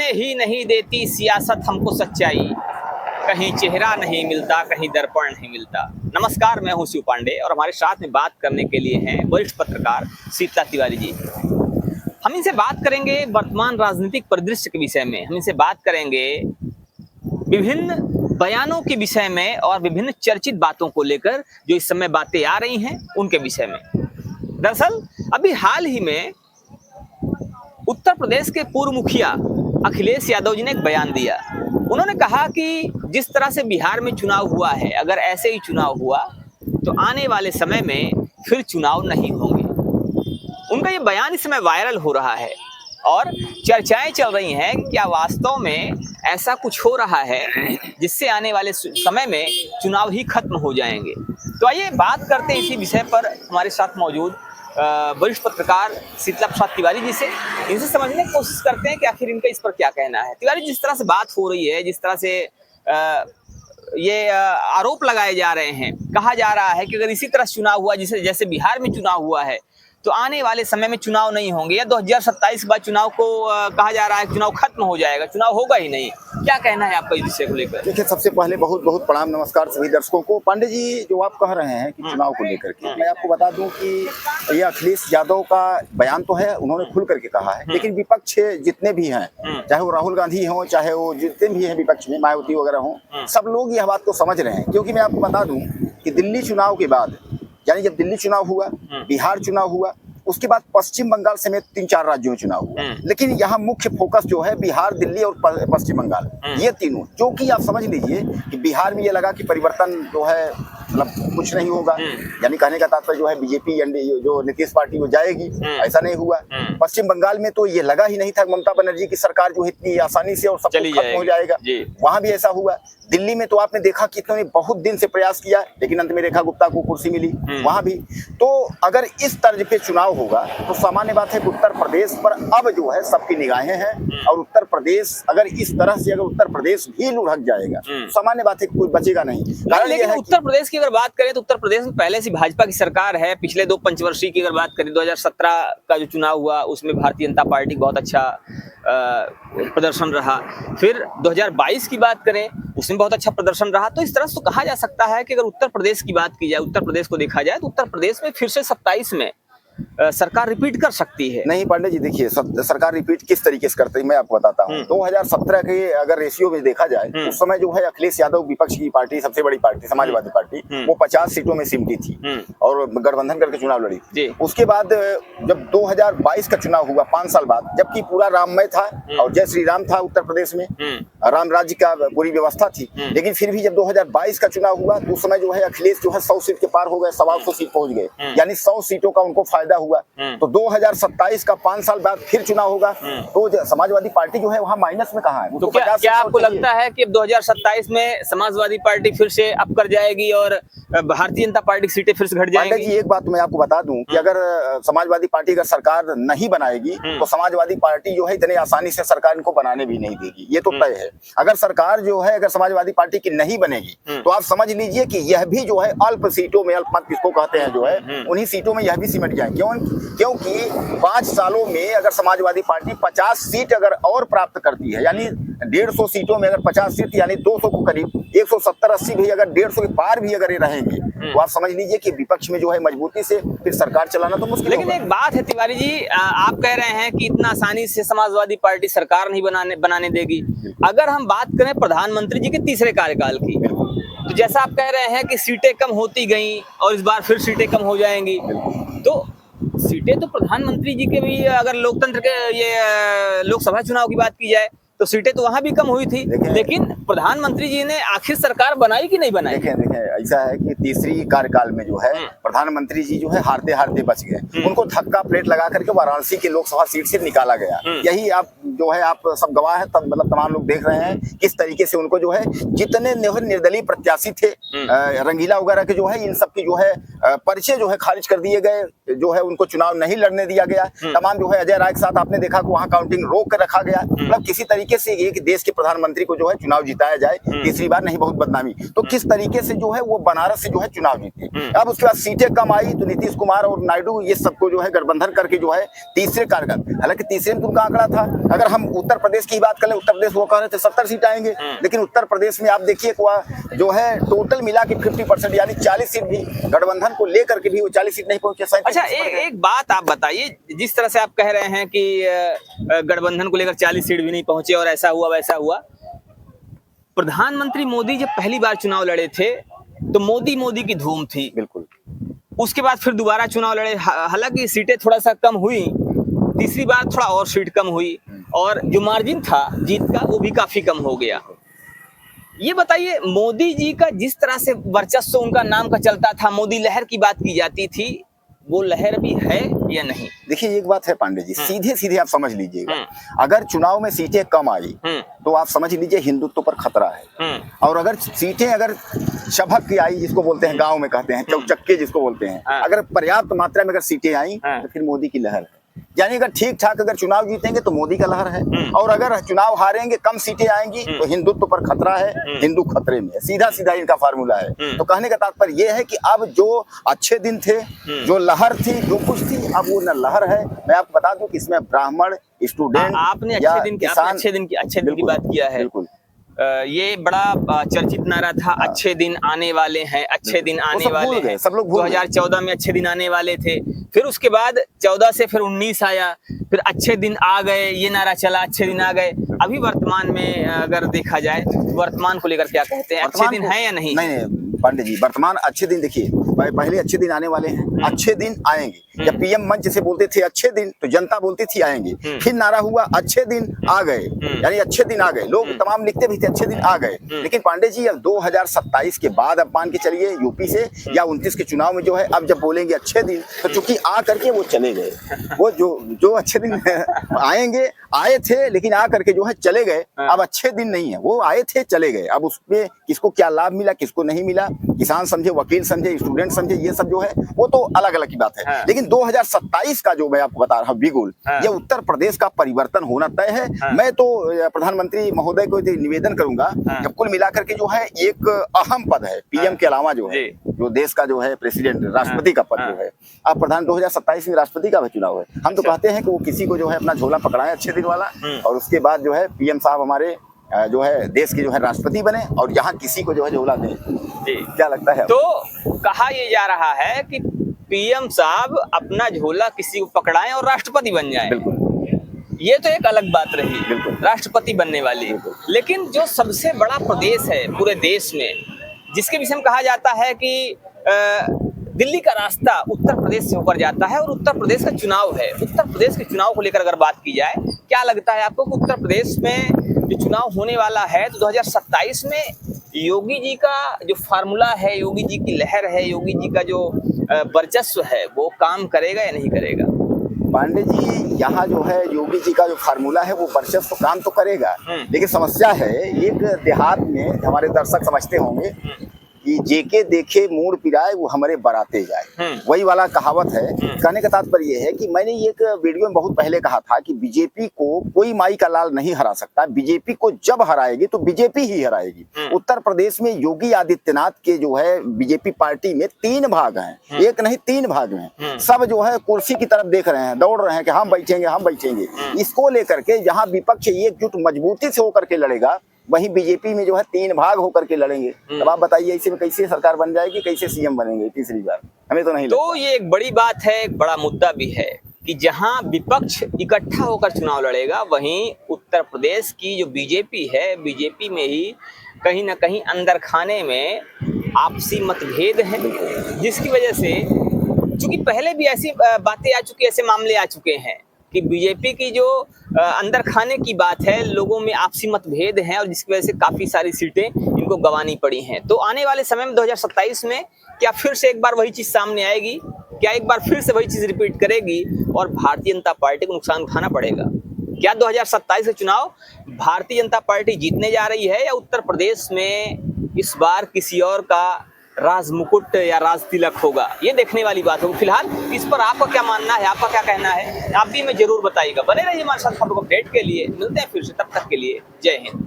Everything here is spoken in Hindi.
दिखने ही नहीं देती सियासत हमको सच्चाई, कहीं चेहरा नहीं मिलता, कहीं दर्पण नहीं मिलता। नमस्कार, मैं हूं शिव पांडे और हमारे साथ में बात करने के लिए हैं वरिष्ठ पत्रकार शीतला तिवारी जी। हम इनसे बात करेंगे वर्तमान राजनीतिक परिदृश्य के विषय में, हम इनसे बात करेंगे विभिन्न बयानों के विषय में और विभिन्न चर्चित बातों को लेकर जो इस समय बातें आ रही हैं उनके विषय में। दरअसल अभी हाल ही में उत्तर प्रदेश के पूर्व मुखिया अखिलेश यादव जी ने एक बयान दिया। उन्होंने कहा कि जिस तरह से बिहार में चुनाव हुआ है, अगर ऐसे ही चुनाव हुआ तो आने वाले समय में फिर चुनाव नहीं होंगे। उनका ये बयान इस समय वायरल हो रहा है और चर्चाएं चल रही हैं कि क्या वास्तव में ऐसा कुछ हो रहा है जिससे आने वाले समय में चुनाव ही खत्म हो जाएंगे। तो आइए बात करते हैं इसी विषय पर हमारे साथ मौजूद वरिष्ठ पत्रकार शीतला प्रसाद तिवारी जी से। इनसे समझने की कोशिश करते हैं कि आखिर इनका इस पर क्या कहना है। तिवारी, जिस तरह से बात हो रही है, जिस तरह से ये आरोप लगाए जा रहे हैं, कहा जा रहा है कि अगर इसी तरह चुनाव हुआ जैसे बिहार में चुनाव हुआ है तो आने वाले समय में चुनाव नहीं होंगे, या 2027 के बाद चुनाव को कहा जा रहा है चुनाव खत्म हो जाएगा, चुनाव होगा ही नहीं। क्या कहना है आपका इस विषय को लेकर? देखिए, सबसे पहले बहुत बहुत प्रणाम, नमस्कार सभी दर्शकों को। पांडे जी, जो आप कह रहे हैं कि चुनाव को लेकर के, मैं आपको बता दूं कि ये अखिलेश यादव का बयान तो है, उन्होंने खुल करके कहा है, लेकिन विपक्ष जितने भी हैं, चाहे वो राहुल गांधी हो, चाहे वो जितने भी हैं विपक्ष में, मायावती वगैरह हो, सब लोग यह बात को समझ रहे हैं। क्योंकि मैं आपको बता दूं कि दिल्ली चुनाव के बाद, यानी जब दिल्ली चुनाव हुआ, बिहार चुनाव हुआ, उसके बाद पश्चिम बंगाल समेत 3-4 राज्यों में चुनाव हुआ, लेकिन यहाँ मुख्य फोकस जो है बिहार, दिल्ली और पश्चिम बंगाल, ये तीनों। जो कि आप समझ लीजिए कि बिहार में ये लगा कि परिवर्तन जो है मतलब कुछ नहीं होगा, यानी कहने का तात्पर्य जो है बीजेपी जो नीतीश पार्टी वो जाएगी, ऐसा नहीं हुआ। पश्चिम बंगाल में तो ये लगा ही नहीं था ममता बनर्जी की सरकार जो इतनी आसानी से और सब कुछ खत्म हो जाएगा, वहां भी ऐसा हुआ। दिल्ली में तो आपने देखा कि इन्होंने बहुत दिन से प्रयास किया, लेकिन अंत में रेखा गुप्ता को कुर्सी मिली, वहां भी। तो अगर इस तर्ज पे चुनाव होगा तो सामान्य बात है कि उत्तर प्रदेश पर अब जो है सबकी निगाहें हैं, और उत्तर प्रदेश अगर इस तरह से अगर उत्तर प्रदेश भी लुढ़क जाएगा तो सामान्य बात है कि कोई बचेगा नहीं। लेकिन उत्तर प्रदेश की अगर बात करें तो उत्तर प्रदेश में पहले से भाजपा की सरकार है। पिछले 2 पंचवर्षीय की अगर बात करें, 2017 का जो चुनाव हुआ उसमें भारतीय जनता पार्टी का बहुत अच्छा प्रदर्शन रहा। फिर 2022 की बात करें, उसमें बहुत अच्छा प्रदर्शन रहा। तो इस तरह से तो कहा जा सकता है कि अगर उत्तर प्रदेश की बात की जाए, उत्तर प्रदेश को देखा जाए तो उत्तर प्रदेश में फिर से 27 में सरकार रिपीट कर सकती है। नहीं पांडे जी, देखिए सरकार रिपीट किस तरीके से करती है मैं आपको बताता हूँ। 2017 के अगर रेशियो में देखा जाए, उस समय जो है अखिलेश यादव विपक्ष की पार्टी, सबसे बड़ी पार्टी समाजवादी पार्टी, वो 50 सीटों में सिमटी थी और गठबंधन करके चुनाव लड़ी। उसके बाद जब 2022 का चुनाव हुआ 5 साल बाद, जबकि पूरा राममय था और जय श्री राम था उत्तर प्रदेश में, राम राज्य का पूरी व्यवस्था थी, लेकिन फिर भी जब 2022 का चुनाव हुआ तो उस समय जो है अखिलेश जो है 100 सीट के पार हो गए, 125 सीट पहुंच गए, यानी 100 सीटों का उनको फायदा हुआ। तो 2027 का 5 साल बाद फिर चुनाव होगा तो समाजवादी पार्टी जो है वहां माइनस में कहाँ है? तो क्या आपको लगता है कि 2027 में समाजवादी पार्टी फिर से अप कर जाएगी और भारतीय जनता पार्टी की सीटें फिर से घट जाएंगी? जी, एक बात मैं आपको बता दूं कि अगर समाजवादी पार्टी अगर सरकार नहीं बनाएगी तो समाजवादी पार्टी जो है इतने आसानी से सरकार इनको बनाने भी नहीं देगी, ये तो तय है। अगर सरकार जो है अगर समाजवादी पार्टी की नहीं बनेगी तो आप समझ लीजिए कि यह भी जो है अल्प सीटों में, अल्पमत किसको कहते हैं, जो है उन्हीं सीटों में यह भी सिमट जाए। क्योंकि 5 सालों में अगर समाजवादी पार्टी 50 सीट अगर और प्राप्त करती है, यानी 150 सीटों में अगर 50 सीट यानी 200 को करीब 170-80 भी अगर 150 के पार भी अगर ये रहेंगे तो आप समझ लीजिए कि विपक्ष में जो है मजबूती से फिर सरकार चलाना तो मुश्किल। लेकिन एक बात है तिवारी जी, आप कह रहे हैं कि इतना आसानी से समाजवादी पार्टी सरकार नहीं बनाने देगी। अगर हम बात करें प्रधानमंत्री जी के तीसरे कार्यकाल की, तो जैसा आप कह रहे हैं कि सीटें कम होती गई और इस बार फिर सीटें कम हो जाएंगी, तो सीटें तो प्रधानमंत्री जी के भी, अगर लोकतंत्र के ये लोकसभा चुनाव की बात की जाए तो सीटें तो वहां भी कम हुई थी, लेकिन प्रधानमंत्री जी ने आखिर सरकार बनाई कि नहीं बनाई? देखें ऐसा है कि तीसरी कार्यकाल में जो है प्रधानमंत्री जी जो है हारते हारते बच गए, उनको धक्का प्लेट लगा करके वाराणसी की लोकसभा सीट से निकाला गया। यही आप जो है आप सब गवाह है, तब मतलब तमाम लोग देख रहे हैं किस तरीके से उनको जो है जितने निर्दलीय प्रत्याशी थे, रंगीला वगैरह के जो है इन सब की जो है परिचय जो है खारिज कर दिए गए, जो है उनको चुनाव नहीं लड़ने दिया गया। तमाम जो है अजय राय के साथ आपने देखा कि वहाँ काउंटिंग रोक कर रखा गया। मतलब किसी तरीके से एक देश के प्रधानमंत्री को जो है चुनाव जिताया जाए, तीसरी बार नहीं, बहुत बदनामी। तो किस तरीके से जो है वो बनारस से जो है चुनाव जीते। अब उसके बाद सीटें कम आई तो नीतीश कुमार और नायडू ये सबको जो है गठबंधन करके जो है तीसरे कारगर, हालांकि तीसरे में तो उनका आंकड़ा था। अगर हम उत्तर प्रदेश की बात करें, उत्तर प्रदेश वो कह रहे थे 70 सीट आएंगे, लेकिन उत्तर प्रदेश में आप देखिए जो है टोटल मिला के 50% यानी 40 सीट भी गठबंधन को लेकर के भी वो 40 सीट नहीं पहुंचे। अच्छा, एक बात आप बताइए, जिस तरह से आप कह रहे हैं कि गठबंधन को लेकर 40 सीट भी नहीं पहुंचे और ऐसा हुआ वैसा हुआ, प्रधानमंत्री मोदी जब पहली बार चुनाव लड़े थे तो मोदी की धूम थी। बिल्कुल। उसके बाद फिर दोबारा चुनाव लड़े, हालांकि सीटें थोड़ा सा कम हुई, तीसरी बार थोड़ा और सीट कम हुई और जो मार्जिन था जीत का वो भी काफी कम हो गया। ये बताइए, मोदी जी का जिस तरह से वर्चस्व उनका नाम का चलता था, मोदी लहर की बात की जाती थी, वो लहर भी है या नहीं? देखिए एक बात है पांडे जी, सीधे सीधे आप समझ लीजिएगा, अगर चुनाव में सीटें कम आई तो आप समझ लीजिए हिंदुत्व पर खतरा है। और अगर सीटें अगर शभक की आई, जिसको बोलते हैं गांव में कहते हैं चौचक्के जिसको बोलते हैं, अगर पर्याप्त मात्रा में अगर सीटें आई तो फिर मोदी की लहर है। यानी अगर ठीक ठाक अगर चुनाव जीतेंगे तो मोदी का लहर है, और अगर चुनाव हारेंगे, कम सीटें आएंगी तो हिंदुत्व पर खतरा है, हिंदू खतरे में है। सीधा सीधा इनका फार्मूला है। तो कहने का तात्पर्य ये है कि अब जो अच्छे दिन थे, जो लहर थी, जो कुछ थी, अब वो न लहर है। मैं आपको बता दूं कि इसमें ब्राह्मण, स्टूडेंट, आपने अच्छे दिन की बात किया है। बिल्कुल। ये बड़ा चर्चित नारा था, अच्छे दिन आने वाले हैं, अच्छे दिन आने वाले हैं। सब लोग 2014 में अच्छे दिन आने वाले थे, फिर उसके बाद 14 से फिर 19 आया, फिर अच्छे दिन आ गए, ये नारा चला, अच्छे दिन आ गए। अभी वर्तमान में अगर देखा जाए, वर्तमान को लेकर क्या कहते हैं, अच्छे दिन है या नहीं? नहीं पांडे जी, वर्तमान अच्छे दिन देखिए, पहले अच्छे दिन आने वाले हैं, अच्छे दिन आएंगे। जब पीएम मंच से बोलते थे अच्छे दिन, तो जनता बोलती थी आएंगे। फिर नारा हुआ अच्छे दिन आ गए, यानी अच्छे दिन आ गए। लोग तमाम लिखते भी थे अच्छे दिन आ गए। लेकिन पांडे जी अब 2027 के बाद, अब मान के चलिए यूपी से या 29 के चुनाव में जो है, अब जब बोलेंगे अच्छे दिन, तो चूंकि आ करके वो चले गए, वो जो अच्छे दिन आएंगे, आए थे लेकिन आ करके जो है चले गए। अब अच्छे दिन नहीं है, वो आए थे चले गए। अब उसमें किसको क्या लाभ मिला, किसको नहीं मिला, किसान समझे, वकील समझे, स्टूडेंट समझे, ये सब जो है वो तो अलग अलग की बात है। लेकिन 2027 का जो मैं आपको बता रहा हूँ बिगुल, ये उत्तर प्रदेश का परिवर्तन होना तय है। मैं तो प्रधानमंत्री महोदय को निवेदन करूंगा, जब कुल मिलाकर के जो है एक अहम पद है पीएम के अलावा, जो है जो देश का जो है प्रेसिडेंट, राष्ट्रपति का पद जो है, अब प्रधान 2027 में राष्ट्रपति का चुनाव है। हम तो कहते हैं कि वो किसी को जो है अपना झोला पकड़ाए अच्छे दिन वाला, और उसके बाद जो है पीएम साहब हमारे जो है देश के जो है राष्ट्रपति बने, और यहाँ किसी को जो है झोला दें। क्या लगता है? तो कहा यह जा रहा है कि पीएम साहब अपना झोला किसी को पकड़ाएं और राष्ट्रपति बन जाएं। बिल्कुल। ये तो एक अलग बात रही, राष्ट्रपति बनने वाली। लेकिन जो सबसे बड़ा प्रदेश है पूरे देश में, जिसके विषय में कहा जाता है कि दिल्ली का रास्ता उत्तर प्रदेश से होकर जाता है और उत्तर प्रदेश का चुनाव है, उत्तर प्रदेश के चुनाव को लेकर अगर बात की जाए, क्या लगता है आपको कि उत्तर प्रदेश में जो चुनाव होने वाला है, तो 2027 में योगी जी का जो फार्मूला है, योगी जी की लहर है, योगी जी का जो वर्चस्व है, वो काम करेगा या नहीं करेगा? पांडे जी, यहाँ जो है योगी जी का जो फार्मूला है वो वर्चस्व तो काम तो करेगा, लेकिन समस्या है, एक देहात में हमारे दर्शक समझते होंगे कि जेके देखे मूड पिराए वो हमारे बराते जाए, वही वाला कहावत है। कहने का तात्पर्य ये है कि मैंने एक वीडियो में बहुत पहले कहा था कि बीजेपी को कोई माई का लाल नहीं हरा सकता, बीजेपी को जब हराएगी तो बीजेपी ही हराएगी। उत्तर प्रदेश में योगी आदित्यनाथ के जो है बीजेपी पार्टी में 3 भाग हैं, एक नहीं 3 भाग में। सब जो है कुर्सी की तरफ देख रहे हैं, दौड़ रहे हैं कि हम बैठेंगे, हम बैठेंगे। इसको लेकर के जहाँ विपक्ष एकजुट मजबूती से होकर के लड़ेगा, वहीं बीजेपी में जो है 3 भाग होकर के लड़ेंगे। तब आप बताइए ऐसे में कैसे सरकार बन जाएगी, कैसे सीएम बनेंगे तीसरी बार? हमें तो नहीं लगता। तो ये एक बड़ी बात है, एक बड़ा मुद्दा भी है कि जहां विपक्ष इकट्ठा होकर चुनाव लड़ेगा, वहीं उत्तर प्रदेश की जो बीजेपी है, बीजेपी में ही कहीं ना कहीं अंदर खाने में आपसी मतभेद हैं, जिसकी वजह से, चूंकि पहले भी ऐसी बातें आ चुकी, ऐसे मामले आ चुके हैं कि बीजेपी की जो अंदर खाने की बात है, लोगों में आपसी मतभेद हैं, और जिसकी वजह से काफ़ी सारी सीटें इनको गंवानी पड़ी हैं। तो आने वाले समय में 2027 में क्या फिर से एक बार वही चीज़ सामने आएगी? क्या एक बार फिर से वही चीज़ रिपीट करेगी और भारतीय जनता पार्टी को नुकसान उठाना पड़ेगा? क्या 2027 के चुनाव भारतीय जनता पार्टी जीतने जा रही है, या उत्तर प्रदेश में इस बार किसी और का राज मुकुट या राज तिलक होगा, ये देखने वाली बात होगी। फिलहाल इस पर आपका क्या मानना है, आपका क्या कहना है, आप भी हमें जरूर बताइएगा। बने रहिए हमारे साथ, हम लोग अपडेट के लिए मिलते हैं फिर से, तब तक के लिए जय हिंद।